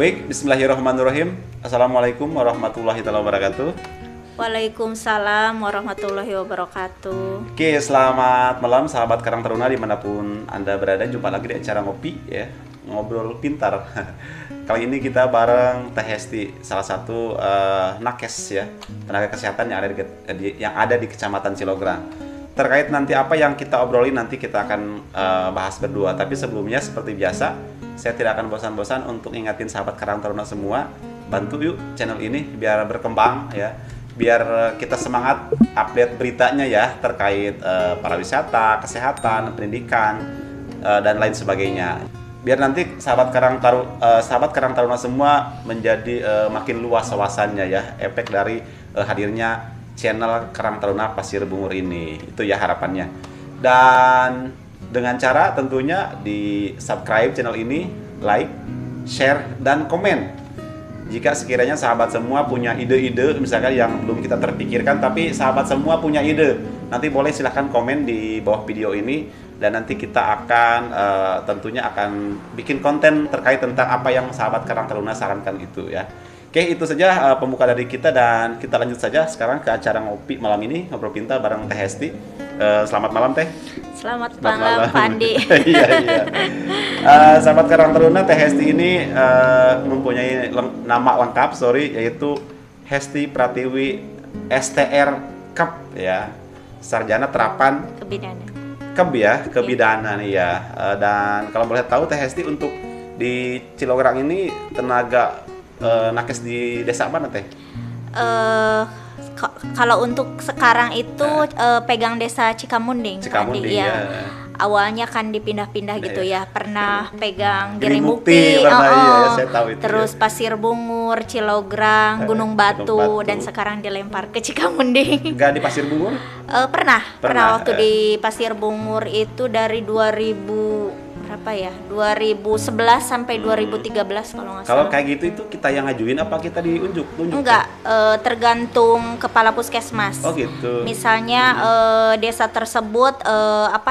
Baik, bismillahirrahmanirrahim. Assalamualaikum warahmatullahi wabarakatuh. Waalaikumsalam warahmatullahi wabarakatuh. Oke, selamat malam sahabat Karang Taruna dimanapun Anda berada. Jumpa lagi di acara ngopi ya, ngobrol pintar. Kali ini kita bareng Teh Hesti, salah satu nakes ya, tenaga kesehatan yang ada di Kecamatan Cilograng. Terkait nanti apa yang kita obrolin nanti kita akan bahas berdua. Tapi sebelumnya seperti biasa, saya tidak akan bosan-bosan untuk ingatin sahabat Karang Taruna semua, bantu yuk channel ini biar berkembang ya. Biar kita semangat update beritanya ya terkait pariwisata, kesehatan, pendidikan dan lain sebagainya. Biar nanti sahabat Karang Taruna semua menjadi makin luas wawasannya ya, efek dari hadirnya channel Karang Taruna Pasir Bungur ini. Itu ya harapannya. Dan dengan cara tentunya di subscribe channel ini, like, share, dan komen. Jika sekiranya sahabat semua punya ide-ide misalkan yang belum kita terpikirkan, tapi sahabat semua punya ide, nanti boleh silahkan komen di bawah video ini, dan nanti kita akan tentunya akan bikin konten terkait tentang apa yang sahabat Karang Taruna sarankan itu ya. Oke, itu saja pembuka dari kita, dan kita lanjut saja sekarang ke acara ngopi malam ini, ngobrol pintar bareng Teh Hesti. Selamat malam Teh. Selamat malam Pak Andi. Iya. Sahabat Karang Taruna, Teh Hesti ini mempunyai nama lengkap, yaitu Hesti Pratiwi STR Kep ya, Sarjana Terapan Kebidanan. Kep ya, kebidanan ya. Dan kalau boleh tahu Teh Hesti untuk di Cilograng ini tenaga nakes di desa mana Teh? Kalau untuk sekarang itu pegang desa Cikamunding. Cikamunding ya. Awalnya kan dipindah-pindah gitu ya. Pernah pegang Girimukti, Girimukti, ya, saya tahu itu. terus ya. Pasir Bungur, Cilograng, Gunung Batu, dan sekarang dilempar ke Cikamunding. Enggak di Pasir Bungur? Pernah waktu di Pasir Bungur itu dari 2011 sampai 2013 kalau nggak salah. Kalau kayak gitu itu kita yang ngajuin apa kita diunjuk? Enggak, tergantung kepala puskesmas. Oh gitu. Misalnya desa tersebut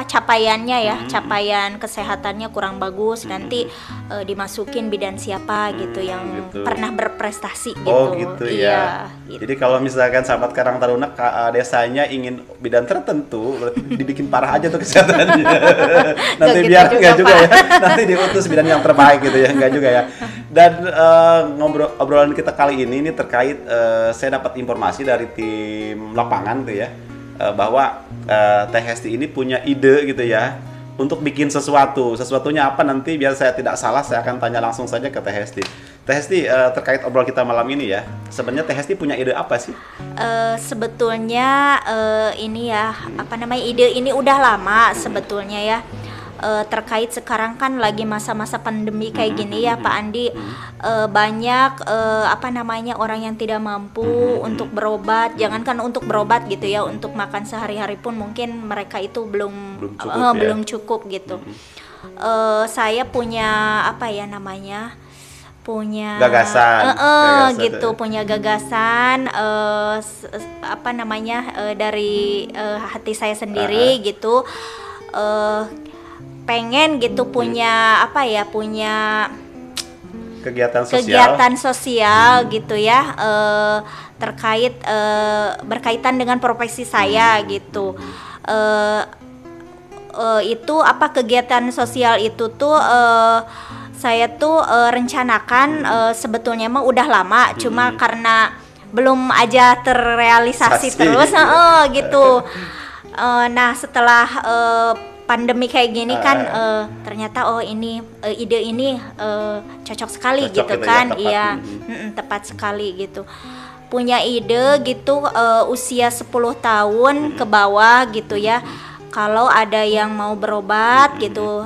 capaiannya ya, capaian kesehatannya kurang bagus, nanti dimasukin bidan siapa gitu yang gitu. pernah berprestasi gitu. Oh gitu ya. Gitu. Jadi kalau misalkan sahabat Karang Taruna desanya ingin bidan tertentu, berarti dibikin parah aja tuh kesehatannya. Nanti gitu biar juga, enggak juga ya. Nanti diutus bidan yang terbaik gitu ya, enggak juga ya. Dan obrolan kita kali ini terkait saya dapat informasi dari tim lapangan tuh ya, bahwa Teh Hesti ini punya ide gitu ya untuk bikin sesuatunya apa nanti biar saya tidak salah, saya akan tanya langsung saja ke Teh Hesti. Teh Hesti, terkait obrolan kita malam ini ya, sebenarnya Teh Hesti punya ide apa sih? Sebetulnya ide ini udah lama sebetulnya ya. Terkait sekarang kan lagi masa-masa pandemi kayak gini ya Pak Andi, banyak orang yang tidak mampu untuk berobat, jangankan untuk berobat gitu ya, untuk makan sehari-hari pun mungkin mereka itu belum cukup gitu. Saya punya punya gagasan gitu, punya gagasan dari hati saya sendiri gitu. Pengen gitu punya kegiatan sosial gitu ya, terkait berkaitan dengan profesi saya gitu. Kegiatan sosial itu tuh saya tuh rencanakan sebetulnya mah udah lama, cuma karena belum aja terrealisasi terus gitu. Nah setelah pandemi kayak gini kan ternyata ide ini cocok sekali gitu kan, iya tepat sekali gitu. Punya ide gitu, usia 10 tahun ke bawah gitu ya, kalau ada yang mau berobat gitu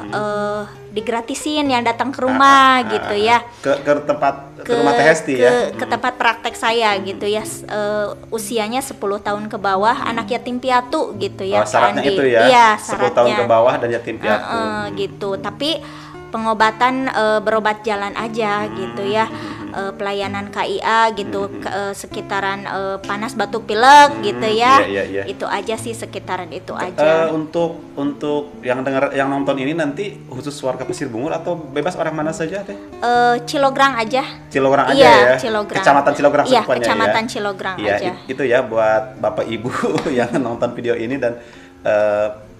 digratisin yang datang ke rumah gitu ya, ke rumah Teh Hesti ya, ke tempat praktek saya gitu ya, usianya 10 tahun ke bawah, anak yatim piatu gitu ya. Syaratnya Andi. itu ya, iya, 10 tahun ke bawah dan yatim piatu gitu, tapi pengobatan berobat jalan aja gitu ya. pelayanan KIA gitu, sekitaran panas batuk pilek gitu ya. Iya. Itu aja sih, sekitaran itu aja. Untuk yang nonton ini nanti khusus warga Pasir Bungur atau bebas orang mana saja teh? Cilograng aja. Cilograng aja Iya, ya. Cilograng. Kecamatan Cilograng Iya, semuanya Kecamatan ya. Cilograng Iya, aja. itu ya buat Bapak Ibu yang nonton video ini dan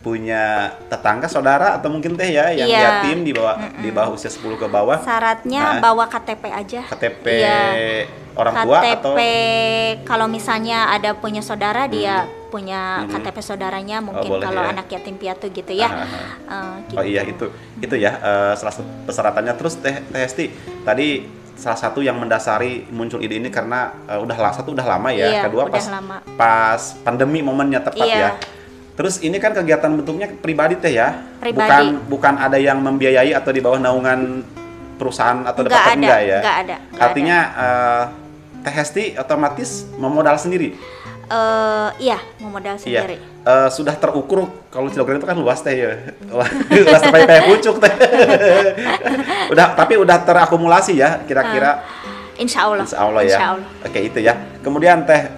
punya tetangga, saudara atau mungkin teh ya yang Iya. yatim di bawah usia 10 ke bawah. Syaratnya bawa KTP aja. KTP Iya. orang tua atau KTP kalau misalnya ada punya saudara, dia punya KTP saudaranya, mungkin boleh, kalau ya. anak yatim piatu gitu ya. Gitu. Oh iya, itu ya salah satu persyaratannya. Terus Teh Hesti tadi salah satu yang mendasari muncul ide ini karena udah lama ya. Iya, Kedua udah lama. pas pandemi momennya tepat Iya. ya. Terus ini kan kegiatan bentuknya pribadi Teh ya. Pribadi. Bukan ada yang membiayai atau di bawah naungan perusahaan atau Nggak departemen, ada, ya. nggak ada. Artinya Teh Hesti otomatis memodal sendiri. Iya, memodal sendiri. Iya. Sudah terukur, kalau Cilograng itu kan luas Teh ya. Luas sampai kayak pucuk Teh. Tapi udah terakumulasi ya kira-kira. Insya Allah. Insya Allah ya. Insya Allah. Oke, itu ya. Kemudian Teh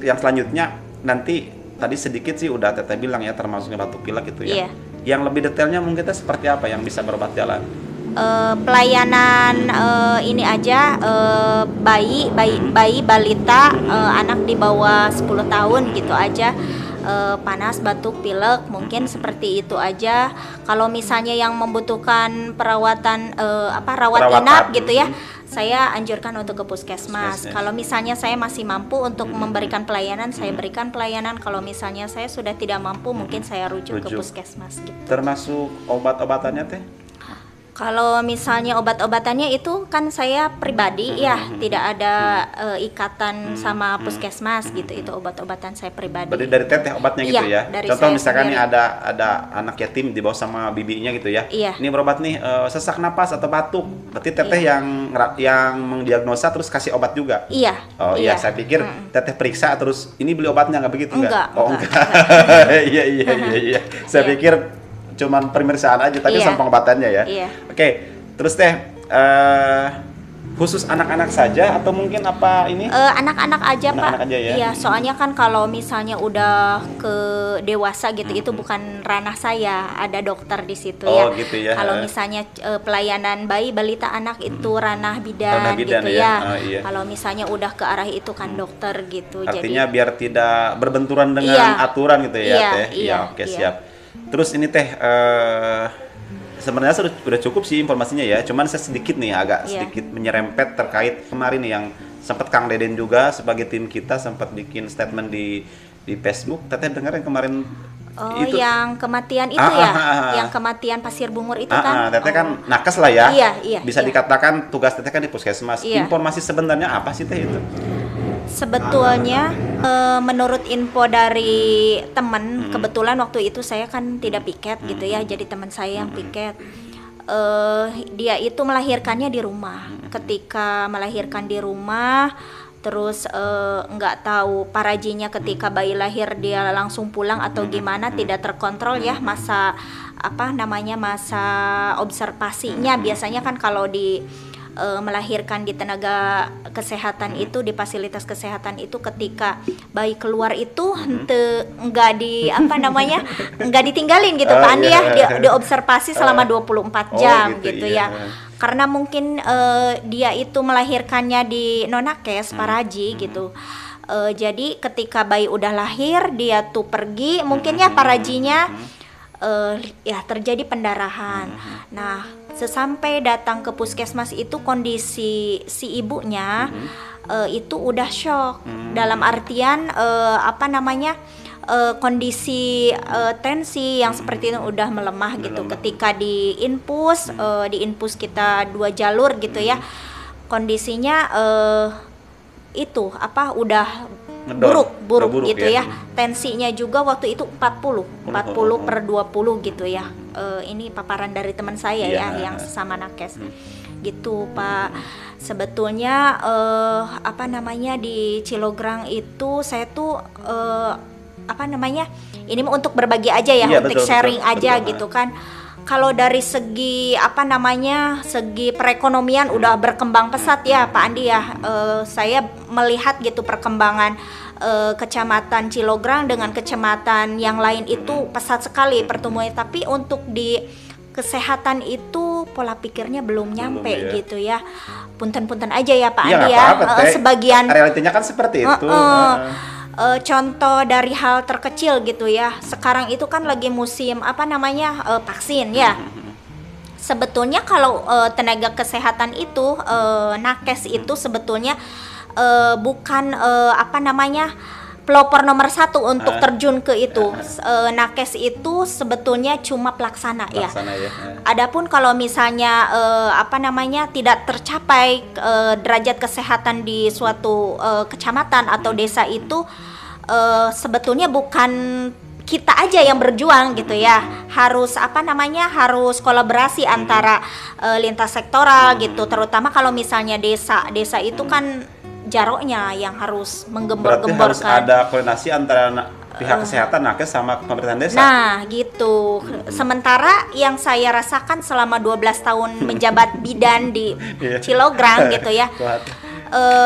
yang selanjutnya nanti tadi sedikit sih udah Teteh bilang ya, termasuknya batuk pilek itu ya. Iya. Yang lebih detailnya mungkin Teh seperti apa yang bisa berobat jalan? Pelayanan ini aja, bayi balita, anak di bawah 10 tahun gitu aja, panas batuk pilek mungkin seperti itu aja. Kalau misalnya yang membutuhkan perawatan rawat inap gitu ya, saya anjurkan untuk ke puskesmas. Kalau misalnya saya masih mampu untuk memberikan pelayanan, saya berikan pelayanan. Kalau misalnya saya sudah tidak mampu, mungkin saya rujuk ke puskesmas gitu. Termasuk obat-obatannya Teh? Kalau misalnya obat-obatannya itu kan saya pribadi ya, tidak ada ikatan sama puskesmas gitu. Itu obat-obatan saya pribadi. Berarti dari Teteh obatnya gitu Iya, ya. dari Contoh saya misalkan nih sendiri. ada anak yatim dibawa sama bibinya gitu ya. Iya. Ini berobat nih sesak napas atau batuk. Berarti Teteh yang mendiagnosa terus kasih obat juga. Iya. Oh iya, saya pikir Teteh periksa terus ini beli obatnya nggak begitu Enggak, Oh enggak. Iya. Saya Iya. pikir cuman pemeriksaan aja, tapi Iya. sama pengobatannya ya. Iya. Oke, terus Teh khusus anak-anak saja atau mungkin apa ini? Anak-anak aja Pak. Anak-anak aja ya? Iya, soalnya kan kalau misalnya udah ke dewasa gitu, itu bukan ranah saya. Ada dokter di situ Oh, ya. gitu ya. Kalau misalnya pelayanan bayi, balita, anak itu ranah bidan, Ranah bidan gitu ya. ya. Oh, iya. Kalau misalnya udah ke arah itu kan dokter gitu. Artinya Jadi biar tidak berbenturan dengan Iya. aturan gitu ya, Iya, Teh. iya, Oke, iya. siap. Terus ini Teh sebenarnya sudah cukup sih informasinya ya. Cuman saya sedikit nih agak Iya. sedikit menyerempet terkait kemarin nih yang sempat Kang Deden juga sebagai tim kita sempat bikin statement di Facebook. Teteh dengar yang kemarin yang kematian itu yang kematian Pasir Bungur itu kan. Teteh kan nakes lah ya. Iya, Bisa iya. dikatakan tugas Teteh kan di puskesmas. Iya. Informasi sebenarnya apa sih Teh itu? Sebetulnya menurut info dari teman, kebetulan waktu itu saya kan tidak piket gitu ya, jadi teman saya yang piket. Dia itu melahirkannya di rumah. Ketika melahirkan di rumah, terus nggak tahu parajinya ketika bayi lahir dia langsung pulang atau gimana, tidak terkontrol ya masa masa observasinya. Biasanya kan kalau di melahirkan di tenaga kesehatan itu, di fasilitas kesehatan itu, ketika bayi keluar itu nggak nggak ditinggalin gitu Pak Andi ya, diobservasi selama 24 jam gitu iya. ya. Karena mungkin dia itu melahirkannya di nonakes Paraji gitu. Jadi ketika bayi udah lahir dia tuh pergi, mungkin ya parajinya ya terjadi pendarahan. Nah, sesampai datang ke puskesmas itu kondisi si ibunya itu udah shock. Dalam artian kondisi tensi yang seperti itu udah melemah gitu. Ketika diinfus kita 2 jalur gitu ya. Kondisinya itu udah buruk gitu ya. Tensinya juga waktu itu 40 per 20 gitu ya. Ini paparan dari teman saya ya yang sesama nakes. Gitu Pak. Sebetulnya di Cilograng itu saya tuh ini untuk berbagi aja ya, untuk sharing aja gitu kan. kalau dari segi apa namanya, segi perekonomian udah berkembang pesat ya Pak Andi ya. Saya melihat gitu perkembangan kecamatan Cilograng dengan kecamatan yang lain itu pesat sekali pertumbuhannya. Tapi untuk di kesehatan itu pola pikirnya belum nyampe ya. gitu ya. Punten-punten aja ya Pak Iya, Andi nggak ya. apa-apa, Teh. Sebagian Realitinya kan seperti itu. contoh dari hal terkecil gitu ya. Sekarang itu kan lagi musim apa namanya, vaksin ya. Sebetulnya kalau tenaga kesehatan itu nakes itu sebetulnya bukan apa namanya, pelopor nomor satu untuk terjun ke itu. Nakes itu sebetulnya cuma pelaksana ya. Adapun kalau misalnya apa namanya, tidak tercapai derajat kesehatan di suatu kecamatan atau desa itu, sebetulnya bukan kita aja yang berjuang gitu ya. Harus apa namanya, harus kolaborasi antara lintas sektoral gitu. Terutama kalau misalnya desa itu kan jaroknya yang harus menggembor-gemborkan. Berarti harus ada koordinasi antara pihak kesehatan, nakes sama pemerintahan desa. Nah, gitu. Sementara yang saya rasakan selama 12 tahun menjabat bidan di Cilograng gitu ya.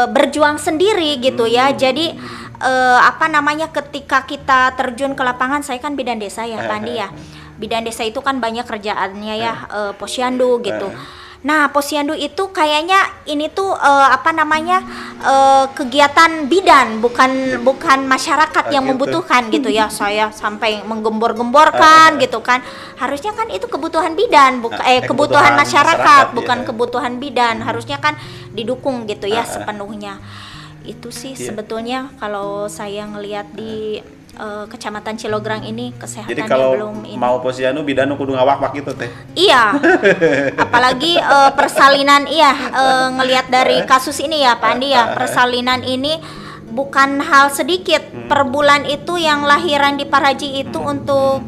Berjuang sendiri gitu ya. Jadi apa namanya, ketika kita terjun ke lapangan, saya kan bidan desa ya, Pak Andi ya. Bidan desa itu kan banyak kerjaannya ya, posyandu gitu. Nah, posyandu itu kayaknya ini tuh apa namanya, kegiatan bidan, bukan masyarakat yang membutuhkan gitu ya. Saya sampai menggembor-gemborkan gitu kan. Harusnya kan itu kebutuhan bidan, kebutuhan masyarakat, bukan kebutuhan bidan. Harusnya kan didukung gitu ya sepenuhnya. Itu sih sebetulnya kalau saya ngelihat di Kecamatan Cilograng ini kesehatannya. Jadi kalau belum ini. mau posyandu bidan kudu ngawak-wak gitu Teh. Iya. Apalagi persalinan ngelihat dari kasus ini ya Pak Andi ya, persalinan ini bukan hal sedikit. Per bulan itu yang lahiran di Paraji itu untuk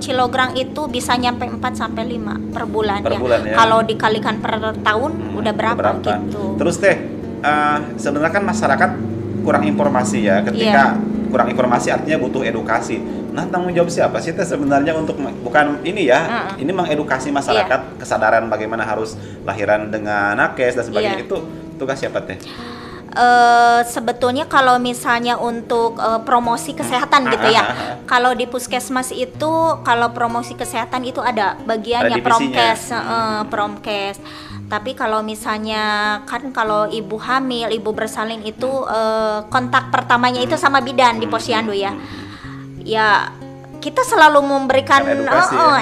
Cilograng itu bisa nyampe 4 sampai 5 per bulan ya. Kalau dikalikan per tahun udah berapa gitu. Terus Teh, sebenarnya kan masyarakat kurang informasi ya. Ketika kurang informasi artinya butuh edukasi. Nah, tanggung jawab siapa sih Teh sebenarnya untuk, bukan ini ya, ini mengedukasi masyarakat, kesadaran bagaimana harus lahiran dengan nakes dan sebagainya, itu tugas siapa Teh? Sebetulnya kalau misalnya untuk promosi kesehatan gitu ya, kalau di puskesmas itu, kalau promosi kesehatan itu ada bagiannya promkes. Tapi kalau misalnya kan kalau ibu hamil, ibu bersalin itu kontak pertamanya itu sama bidan di posyandu ya. Ya kita selalu memberikan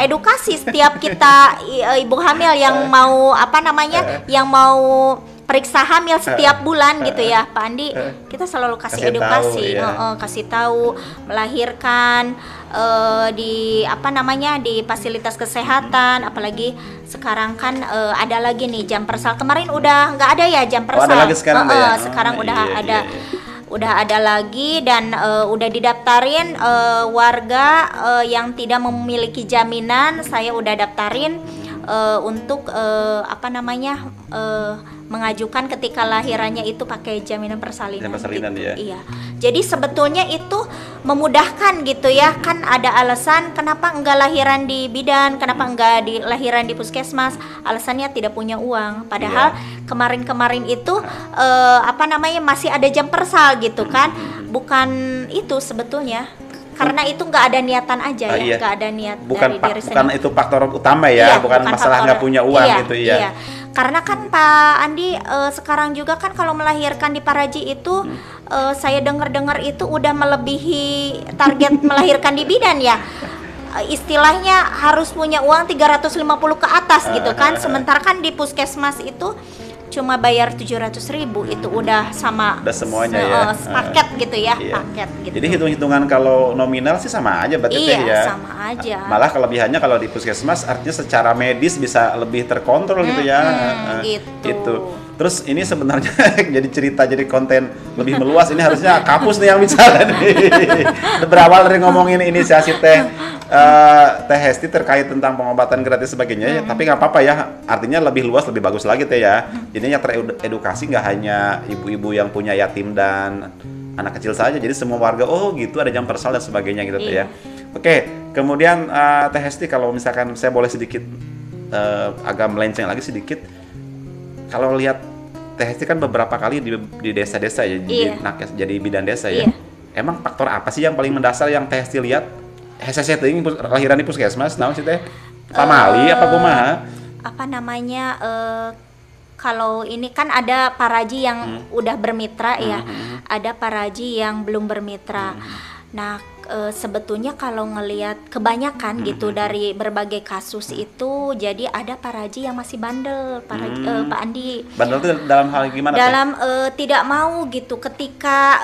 edukasi setiap kita ibu hamil yang mau apa namanya, yang mau periksa hamil setiap bulan gitu ya Pak Andi, kita selalu kasih edukasi, kasih tahu melahirkan di apa namanya, di fasilitas kesehatan. Apalagi sekarang kan ada lagi nih jam persal. Kemarin udah nggak ada ya jam persal. Ada lagi sekarang sekarang udah ada. Udah ada lagi dan udah didaftarin warga yang tidak memiliki jaminan. Saya udah daftarin untuk apa namanya, mengajukan ketika lahirannya itu pakai jaminan persalinan. Persalinan gitu. ya. Iya. Jadi sebetulnya itu memudahkan gitu ya. Kan ada alasan kenapa enggak lahiran di bidan, kenapa enggak lahiran di puskesmas. Alasannya tidak punya uang. Padahal kemarin-kemarin itu apa namanya, masih ada jam persal gitu kan. Bukan itu sebetulnya. Karena itu nggak ada niatan aja ya, nggak ada niat dari diri sendiri. Bukan itu faktor utama ya, bukan masalah nggak punya uang gitu ya. Iya. Karena kan Pak Andi sekarang juga kan kalau melahirkan di Paraji itu saya dengar-dengar itu udah melebihi target melahirkan di bidan ya. Istilahnya harus punya uang 350 ke atas gitu kan. Sementara kan di puskesmas itu cuma bayar 700.000, itu udah sama, udah semuanya ya, paket gitu ya, paket gitu. Jadi hitung-hitungan kalau nominal sih sama aja berarti ya. Sama aja. Malah kelebihannya kalau di puskesmas artinya secara medis bisa lebih terkontrol gitu ya. Gitu. Terus ini sebenarnya jadi cerita, jadi konten lebih meluas. Ini harusnya Kapus nih yang bicara nih. Berawal dari ngomongin inisiasi Teh Hesti terkait tentang pengobatan gratis sebagainya, ya, tapi nggak apa-apa ya. Artinya lebih luas, lebih bagus lagi Teh ya. Jadinya teredukasi nggak hanya ibu-ibu yang punya yatim dan anak kecil saja. Jadi semua warga, oh gitu ada jam persal dan sebagainya gitu Teh ya. Oke, Kemudian Teh Hesti, kalau misalkan saya boleh sedikit agak melenceng lagi sedikit, kalau lihat Teh Hesti kan beberapa kali di desa-desa ya, Iya. jadi bidan desa ya. Iya. Emang faktor apa sih yang paling mendasar yang Teh Hesti lihat? Hese teuing lahiran di puskesmas, naon sih Teh? Pamali apa kumaha? Apa namanya, kalau ini kan ada paraji yang udah bermitra ya, ada paraji yang belum bermitra. Nah, sebetulnya kalau ngelihat kebanyakan gitu dari berbagai kasus itu, jadi ada paraji yang masih bandel, Pak Andi. Bandel itu dalam hal gimana Teh? Dalam tidak mau gitu, ketika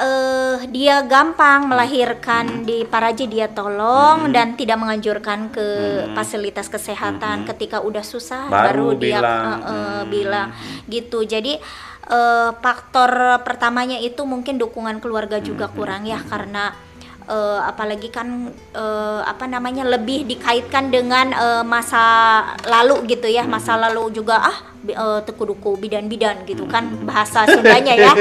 dia gampang melahirkan di paraji dia tolong dan tidak menganjurkan ke fasilitas kesehatan. Ketika udah susah Baru baru dia bilang gitu. Jadi faktor pertamanya itu mungkin dukungan keluarga juga kurang ya, karena apalagi kan apa namanya, lebih dikaitkan dengan masa lalu gitu ya, masa lalu juga tekuduku bidan-bidan gitu kan bahasa Sundanya ya.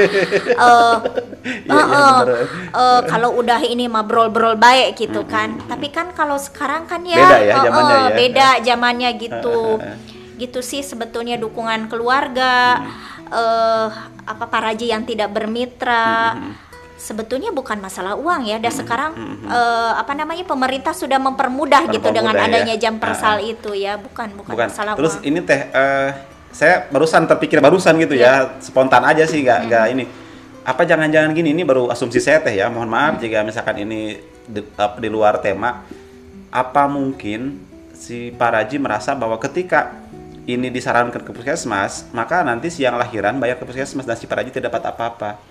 Kalau udah ini mah brol-brol baik gitu kan. Tapi kan kalau sekarang kan ya Beda ya zamannya ya. beda zamannya gitu. Gitu sih sebetulnya, dukungan keluarga, apa paraji yang tidak bermitra. Sebetulnya bukan masalah uang ya, dan sekarang apa namanya, pemerintah sudah mempermudah gitu dengan adanya jam persal itu ya, bukan masalah Terus uang. ini Teh, saya terpikir barusan gitu ya, spontan aja sih, nggak ini. Apa jangan-jangan gini, ini baru asumsi saya Teh ya, mohon maaf jika misalkan ini di luar tema. Apa mungkin si paraji merasa bahwa ketika ini disarankan ke puskesmas, maka nanti siang lahiran bayar ke puskesmas dan si paraji tidak dapat apa-apa?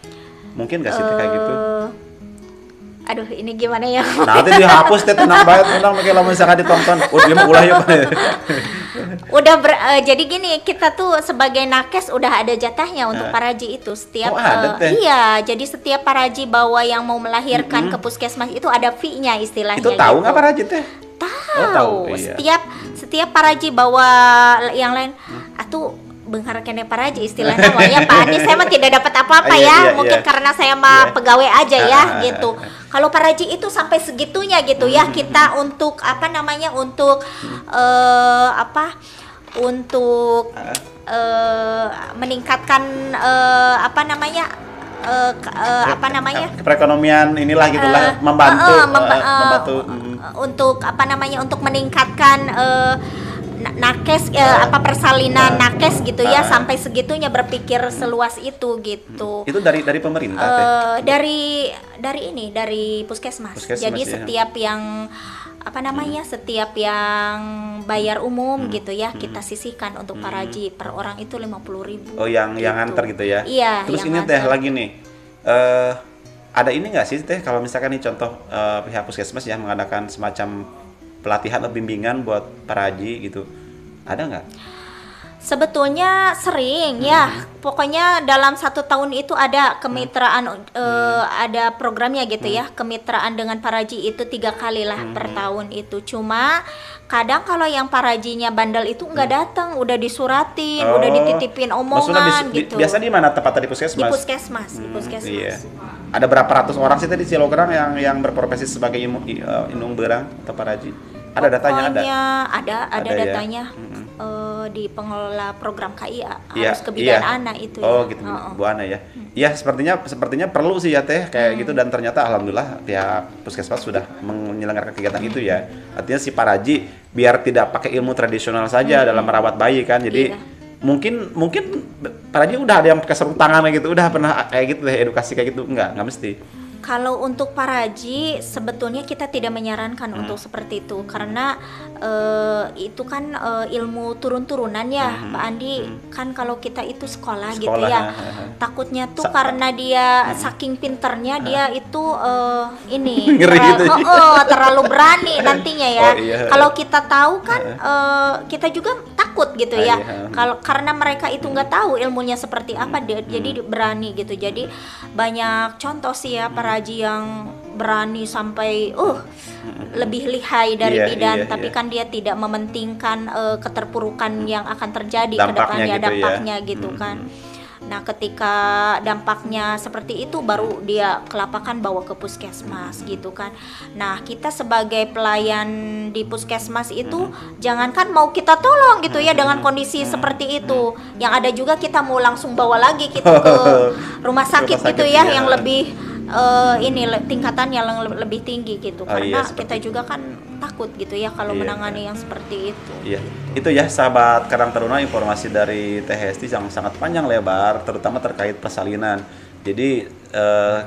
Mungkin gak sih Teh kayak gitu? Aduh, ini gimana ya? Nanti dihapus Teh, tenang banget, tenang kalau misalkan ditonton. Udah ulah yuk. Jadi gini, kita tuh sebagai nakes udah ada jatahnya untuk paraji itu setiap ada, Teh? iya, jadi setiap paraji bawa yang mau melahirkan ke puskesmas itu ada fee-nya istilahnya. Itu tahu gitu. nggak paraji Teh? Tahu. Iya. Setiap paraji bawa yang lain, atuh benghar kene paraji istilahnya ya Pak Andi. Saya mah tidak dapat apa-apa ya, mungkin karena saya mah pegawai aja ya gitu. Kalau paraji itu sampai segitunya gitu ya, kita untuk apa namanya, untuk untuk meningkatkan apa namanya, perekonomian inilah gitulah, membantu untuk apa namanya, untuk meningkatkan nakes persalinan nakes gitu ya, sampai segitunya berpikir seluas itu gitu. Itu dari pemerintah Teh? Dari puskesmas. Jadi ya. setiap yang apa namanya, setiap yang bayar umum gitu ya, kita sisihkan untuk paraji per orang itu 50.000. Oh, yang nganter gitu ya? Iya. Terus ini Teh lagi nih, ada ini nggak sih Teh, kalau misalkan nih contoh pihak puskesmas ya mengadakan semacam pelatihan atau bimbingan buat paraji gitu, ada nggak? Sebetulnya sering ya, pokoknya dalam 1 tahun itu ada kemitraan, ada programnya gitu ya, kemitraan dengan paraji itu 3 kali lah per tahun itu. Cuma kadang kalau yang parajinya bandel itu nggak datang, udah disuratin, udah dititipin omongan gitu. Biasa di mana tepatnya, di puskesmas? Di puskesmas, Iya. Ada berapa ratus orang sih tadi di Cilogerang yang berprofesi sebagai inung berang atau paraji? Ada datanya? Ada datanya. Di pengelola program KIA iya, harus kebidanan anak itu. Oh ya. Gitu, Bu Ana ya. Iya, sepertinya perlu sih ya Teh kayak gitu, dan ternyata alhamdulillah pihak puskesmas sudah menyelenggarakan kegiatan itu ya. Artinya si paraji biar tidak pakai ilmu tradisional saja dalam merawat bayi kan. Jadi mungkin paraji udah ada yang pakai sarung tangan gitu, udah pernah kayak gitu Teh, edukasi kayak gitu? Enggak mesti. Kalau untuk paraji sebetulnya kita tidak menyarankan untuk seperti itu, karena itu kan ilmu turun-turunan ya Pak Andi. Kan kalau kita itu sekolah gitu ya, takutnya tuh karena dia saking pinternya dia itu ini terlalu berani nantinya ya. Kalau kita tahu kan kita juga takut gitu ya. Kalau karena mereka itu nggak tahu ilmunya seperti apa, jadi berani gitu. Jadi banyak contoh sih ya paraji yang berani sampai lebih lihai dari bidan, tapi kan dia tidak mementingkan keterpurukan yang akan terjadi ke depannya, dampaknya gitu kan. Nah, ketika dampaknya seperti itu baru dia kelapakan bawa ke puskesmas gitu kan. Nah, kita sebagai pelayan di puskesmas itu jangankan mau kita tolong gitu ya dengan kondisi seperti itu. Yang ada juga kita mau langsung bawa lagi gitu ke rumah sakit gitu ya, yang lebih tingkatan yang lebih tinggi gitu, karena kita juga kan takut gitu ya kalau menangani yang seperti itu. Iya, itu ya sahabat Karang Taruna, informasi dari Teh Hesti yang sangat panjang lebar, terutama terkait persalinan. Jadi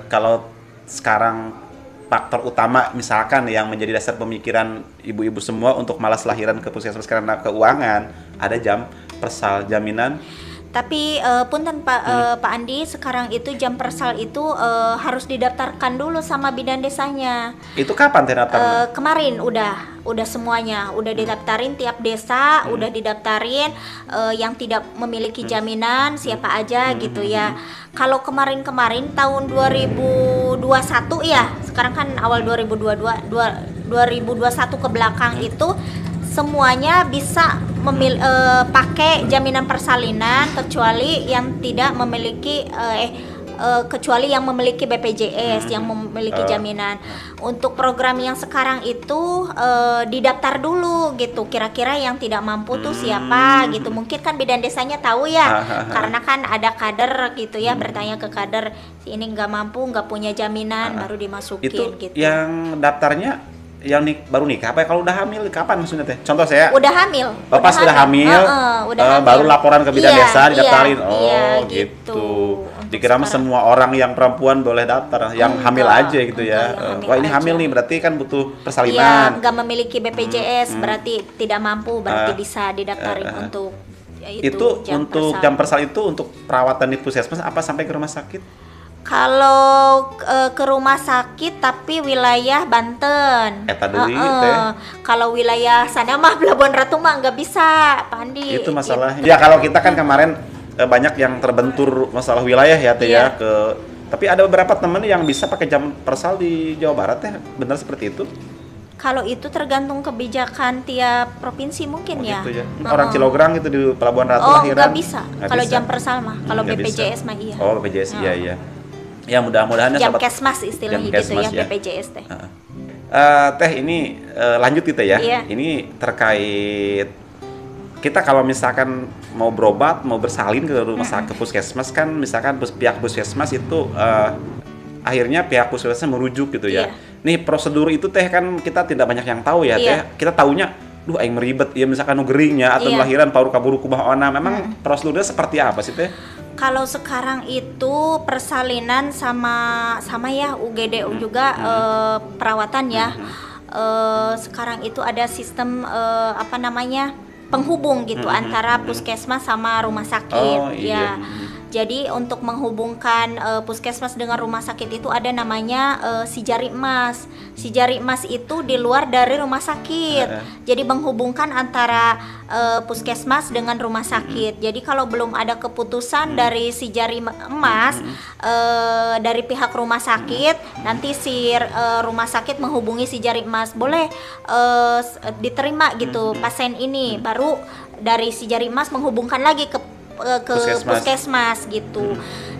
kalau sekarang faktor utama misalkan yang menjadi dasar pemikiran ibu-ibu semua untuk malas lahiran ke puskesmas karena keuangan, ada persal jaminan. Tapi punten Pak Andi, sekarang itu jam persal itu harus didaftarkan dulu sama bidan desanya. Itu kapan terdaftar? Kemarin udah semuanya, udah didaftarin tiap desa, udah didaftarin yang tidak memiliki jaminan siapa aja gitu ya. Kalau kemarin tahun 2021 ya, sekarang kan awal 2021 ke belakang itu semuanya bisa pakai jaminan persalinan kecuali yang tidak memiliki kecuali yang memiliki BPJS yang memiliki jaminan. Untuk program yang sekarang itu didaftar dulu gitu. Kira-kira yang tidak mampu tuh siapa gitu. Mungkin kan bidan desanya tahu ya. Karena kan ada kader gitu ya, bertanya ke kader, ini nggak mampu, nggak punya jaminan, baru dimasukin itu gitu. Yang daftarnya yang baru nikah apa ya? Kalau udah hamil kapan maksudnya teh? Contoh saya udah hamil. Bapak sudah hamil, baru laporan ke bidan desa didaftarin. Gitu. Dikira semua orang yang perempuan boleh daftar, yang hamil aja gitu ya. Wah ini hamil nih, berarti kan butuh persalinan. Iya, nggak memiliki BPJS berarti tidak mampu, berarti bisa didaftarin untuk itu untuk jam persal itu untuk perawatan di puskesmas apa sampai ke rumah sakit? Kalau ke rumah sakit tapi wilayah Banten. Kalau wilayah sana mah Pelabuhan Ratu mah nggak bisa, Pak Andi. Itu masalahnya. Ya kalau kita kan kemarin banyak yang terbentur masalah wilayah ya teh ya ke. Tapi ada beberapa temen yang bisa pakai jam persal di Jawa Barat ya, benar seperti itu? Kalau itu tergantung kebijakan tiap provinsi mungkin ya. Gitu ya. Orang Cilograng itu di Pelabuhan Ratu lahiran. Nggak bisa. Kalau jam persal mah, kalau BPJS mah iya. Oh BPJS iya. Ya mudah-mudahan jam kesmas istilahnya gitu ya, BPJS teh. Teh ini lanjut kita ya. Ini terkait kita kalau misalkan mau berobat, mau bersalin ke rumah sakit puskesmas kan, misalkan pihak puskesmas itu akhirnya pihak puskesmas merujuk gitu ya. Nih prosedur itu teh kan kita tidak banyak yang tahu ya teh. Kita taunya aing meribet ya misalkan nugeringnya atau lahiran paru kaburu kubah ona. Memang prosedurnya seperti apa sih teh? Kalau sekarang itu persalinan sama ya UGD juga perawatan ya. Sekarang itu ada sistem penghubung gitu antara puskesmas sama rumah sakit ya. Jadi untuk menghubungkan puskesmas dengan rumah sakit itu ada namanya si jari emas. Si jari emas itu di luar dari rumah sakit. Jadi menghubungkan antara puskesmas dengan rumah sakit. Jadi kalau belum ada keputusan dari si jari emas dari pihak rumah sakit, nanti si rumah sakit menghubungi si jari emas, boleh diterima gitu pasien ini. Baru dari si jari emas menghubungkan lagi ke puskesmas gitu.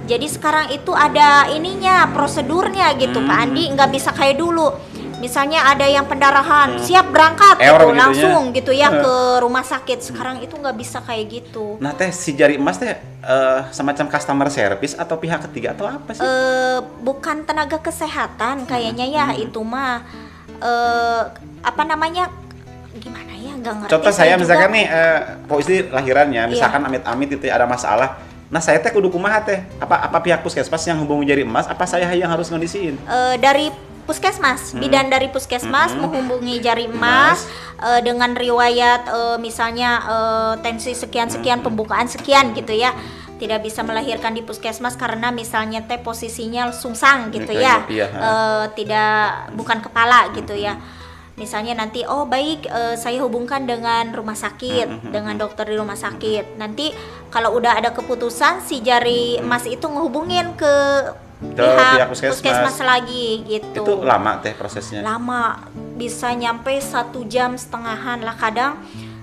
Jadi sekarang itu ada ininya, prosedurnya gitu Pak Andi, nggak bisa kayak dulu. Misalnya ada yang pendarahan, siap berangkat gitu, langsung gitu ya ke rumah sakit. Sekarang itu nggak bisa kayak gitu. Nah teh si jari emas teh semacam customer service atau pihak ketiga atau apa sih? Bukan tenaga kesehatan kayaknya ya, itu mah gimana ya, nggak ngerti. Contoh saya misalkan nih posisi lahirannya, misalkan amit-amit itu ada masalah. Nah saya teh kudu kumaha teh? Apa pihak puskesmas yang hubungi jari emas? Apa saya yang harus ngondisiin? Dari puskesmas, bidan dari puskesmas menghubungi jari emas dengan riwayat misalnya tensi sekian-sekian, pembukaan sekian gitu ya. Tidak bisa melahirkan di puskesmas karena misalnya teh posisinya sungsang gitu ya, bukan kepala gitu ya. Misalnya nanti baik saya hubungkan dengan rumah sakit, dengan dokter di rumah sakit. Nanti kalau udah ada keputusan si jari emas itu ngehubungin ke pihak puskesmas lagi gitu. Itu lama teh prosesnya? Lama, bisa nyampe 1,5 jam lah kadang.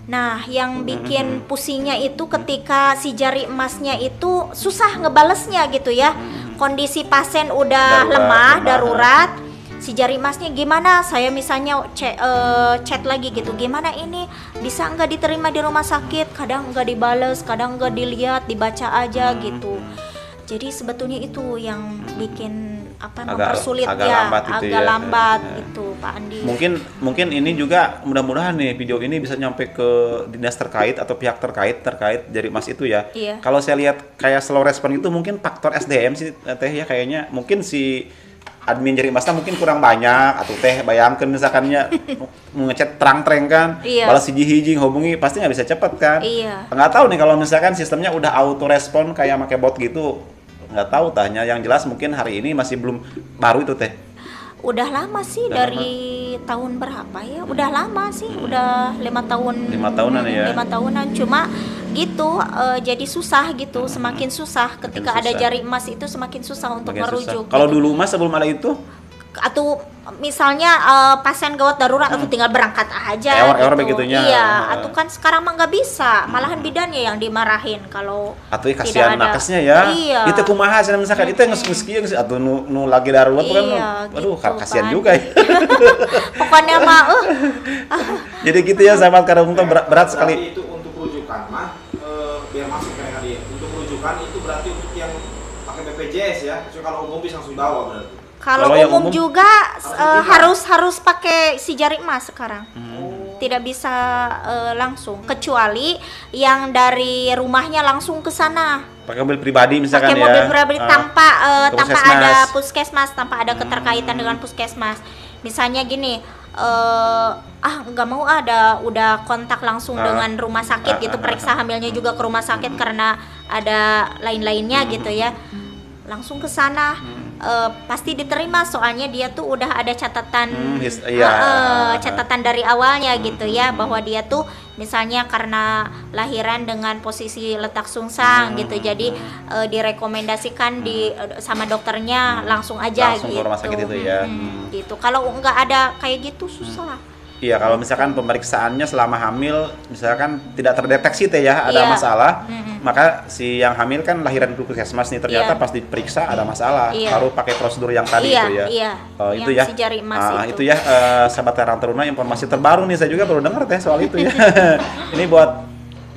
Nah, yang bikin pusingnya itu ketika si jari emasnya itu susah ngebalesnya gitu ya. Kondisi pasien udah lemah, darurat. Si jari emasnya gimana? Saya misalnya chat lagi gitu. Gimana ini? Bisa nggak diterima di rumah sakit? Kadang nggak dibales, kadang nggak dilihat, dibaca aja gitu. Jadi sebetulnya itu yang bikin mempersulit agak lambat gitu Pak Andi. Mungkin ini juga mudah-mudahan nih video ini bisa nyampe ke dinas terkait atau pihak terkait jari emas itu ya. Iya. Kalau saya lihat kayak slow respon itu mungkin faktor SDM sih teh ya, kayaknya mungkin si admin jari emasnya mungkin kurang banyak atau teh bayangkan misalkannya ngechat terang-terang kan, balas hiji-hiji hubungi pasti nggak bisa cepet kan. Iya. Nggak tahu nih kalau misalkan sistemnya udah auto respon kayak pakai bot gitu, nggak tahu tanya. Yang jelas mungkin hari ini masih belum baru itu teh. Udah lama sih, dari tahun berapa ya? Udah lama sih, udah 5 tahun. 5 tahunan ya. 5 tahunan, cuma gitu jadi susah gitu, semakin susah ketika ada jari emas itu semakin susah untuk merujuk. Kalau gitu. dulu Mas sebelum ada itu atau misalnya pasien gawat darurat atau tinggal berangkat aja error gitu. begitunya. Iya, atau kan sekarang mah nggak bisa, malahan bidannya yang dimarahin kalau atau kasihan nakesnya ya. Iya. Itu kumaha sih misalkan itu yang ngeski atau nu lagi darurat kan. Aduh, gitu, kasihan juga ya. Pokoknya mah Jadi gitu ya sahabat Kadang Untung, berat sekali. Itu untuk rujukan mah biar masuk ke tadi. Untuk rujukan itu berarti untuk yang pakai BPJS ya. Kalau umum bisa langsung dibawa berarti. Kalau umum juga harus pakai si jari emas sekarang. Tidak bisa langsung, kecuali yang dari rumahnya langsung ke sana. Pakai mobil pribadi misalkan pakai mobil pribadi tanpa ada puskesmas, tanpa ada keterkaitan dengan puskesmas. Misalnya gini, nggak mau udah kontak langsung dengan rumah sakit gitu, periksa hamilnya juga ke rumah sakit karena ada lain-lainnya gitu ya. Langsung ke sana. Pasti diterima, soalnya dia tuh udah ada catatan catatan dari awalnya gitu ya, bahwa dia tuh misalnya karena lahiran dengan posisi letak sungsang gitu, jadi direkomendasikan sama dokternya langsung aja langsung gitu. ke rumah sakit itu ya. Gitu. Kalau nggak ada kayak gitu susah. Iya, kalau misalkan pemeriksaannya selama hamil misalkan tidak terdeteksi teh ya ada masalah, maka si yang hamil kan lahiran di puskesmas nih, ternyata pas diperiksa ada masalah, baru pakai prosedur yang tadi itu ya. Itu ya. Si jari emas itu ya sahabat Karang Taruna, informasi terbaru nih, saya juga baru dengar teh soal itu ya. Ini buat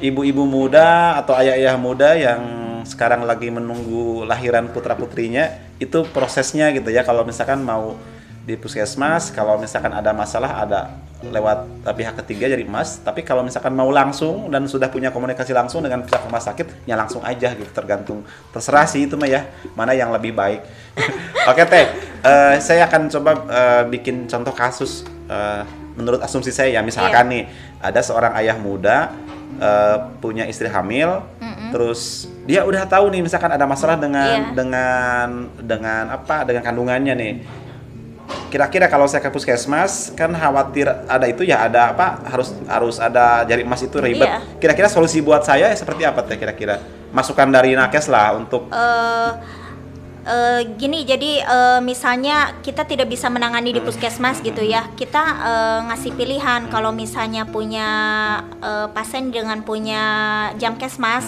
ibu-ibu muda atau ayah-ayah muda yang sekarang lagi menunggu lahiran putra-putrinya, itu prosesnya gitu ya. Kalau misalkan mau di puskesmas, kalau misalkan ada masalah ada lewat pihak ketiga jari emas, tapi kalau misalkan mau langsung dan sudah punya komunikasi langsung dengan pihak rumah sakit, ya langsung aja gitu, terserah sih itu mah ya, mana yang lebih baik. Oke teh, saya akan coba bikin contoh kasus menurut asumsi saya ya, misalkan nih ada seorang ayah muda punya istri hamil, terus dia udah tahu nih misalkan ada masalah dengan kandungannya nih. Kira-kira kalau saya ke puskesmas kan khawatir ada itu ya, ada harus ada jari emas itu ribet. Kira-kira solusi buat saya seperti apa teh kira-kira? Masukan dari nakes lah untuk gini, jadi misalnya kita tidak bisa menangani di puskesmas gitu ya, kita ngasih pilihan. Kalau misalnya punya pasien dengan punya jamkesmas,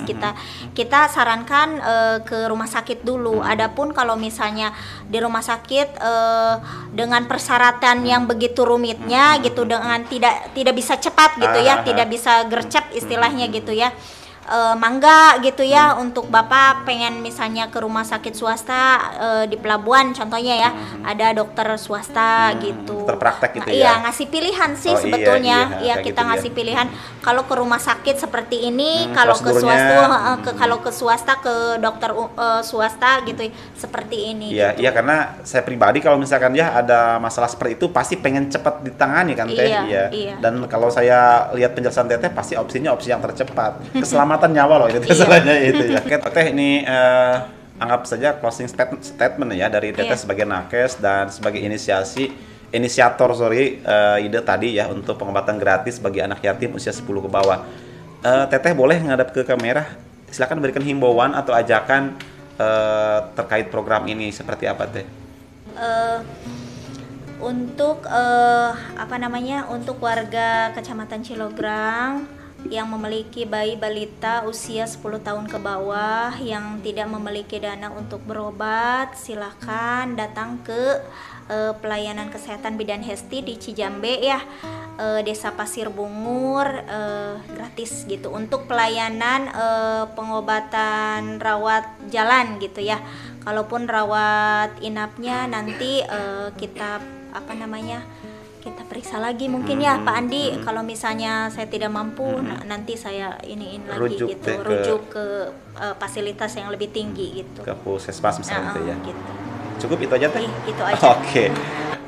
kita sarankan ke rumah sakit dulu. Adapun kalau misalnya di rumah sakit dengan persyaratan yang begitu rumitnya gitu, dengan tidak bisa cepat gitu ya, tidak bisa gercep istilahnya gitu ya, mangga gitu ya, untuk Bapak pengen misalnya ke rumah sakit swasta di pelabuhan contohnya ya, ada dokter swasta gitu, terpraktek gitu ya, ngasih pilihan sih sebetulnya kita gitu ngasih pilihan. Kalau ke rumah sakit seperti ini, kalau ke swasta ke dokter swasta gitu seperti ini. Iya, gitu. Iya, karena saya pribadi kalau misalkan ya ada masalah seperti itu pasti pengen cepat ditangani kan teh. Iya. Dan kalau saya lihat penjelasan teteh pasti opsi yang tercepat. Keselamatan nyawa loh itu salahnya itu ya. Teh ini anggap saja closing statement ya dari teteh sebagai nakes dan sebagai inisiator ide tadi ya untuk pengobatan gratis bagi anak yatim usia 10 ke bawah. Teteh boleh ngadap ke kamera, silakan berikan himbauan atau ajakan terkait program ini seperti apa teh? Untuk untuk warga Kecamatan Cilograng, yang memiliki bayi balita usia 10 tahun ke bawah yang tidak memiliki dana untuk berobat, silakan datang ke pelayanan kesehatan Bidan Hesti di Cijambe ya, Desa Pasir Bungur, gratis gitu untuk pelayanan pengobatan rawat jalan gitu ya. Kalaupun rawat inapnya nanti kita kita periksa lagi mungkin ya Pak Andi, kalau misalnya saya tidak mampu nanti saya iniin lagi rujuk ke fasilitas yang lebih tinggi gitu, ke puskesmas misalnya gitu ya. Gitu. Cukup itu aja Teh? Itu aja.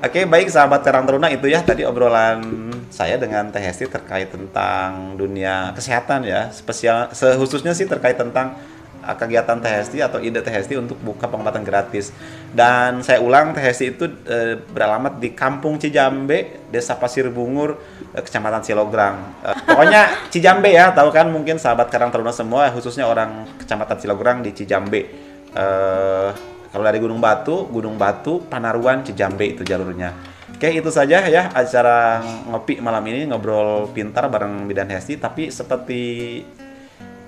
Oke, baik sahabat Karang Taruna, itu ya tadi obrolan saya dengan Teh Hesti terkait tentang dunia kesehatan ya, khususnya sih terkait tentang kegiatan Teh Hesti atau ide Teh Hesti untuk buka pengobatan gratis. Dan saya ulang, Teh Hesti itu beralamat di Kampung Cijambe, Desa Pasir Bungur, Kecamatan Cilograng. Pokoknya Cijambe ya, tahu kan mungkin sahabat Karang Taruna semua, khususnya orang Kecamatan Cilograng di Cijambe. Kalau dari Gunung Batu, Panaruan, Cijambe itu jalurnya. Oke, itu saja ya acara ngopi malam ini, ngobrol pintar bareng Bidan Hesti. Tapi seperti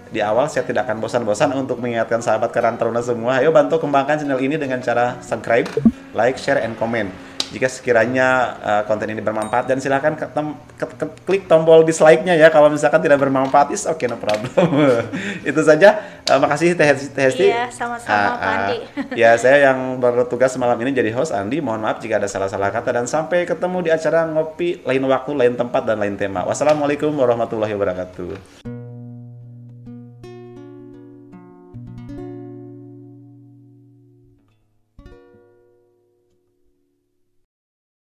di awal, saya tidak akan bosan-bosan untuk mengingatkan sahabat Karang Taruna semua, ayo bantu kembangkan channel ini dengan cara subscribe, like, share, and comment. Jika sekiranya konten ini bermanfaat, dan silahkan klik tombol dislike-nya ya kalau misalkan tidak bermanfaat, is okay, no problem. Itu saja. Makasih Teh Hesti. Iya, sama-sama Pak Andi. Ya, saya yang bertugas malam ini jadi host, Andi. Mohon maaf jika ada salah-salah kata, dan sampai ketemu di acara ngopi lain waktu, lain tempat, dan lain tema. Wassalamualaikum warahmatullahi wabarakatuh.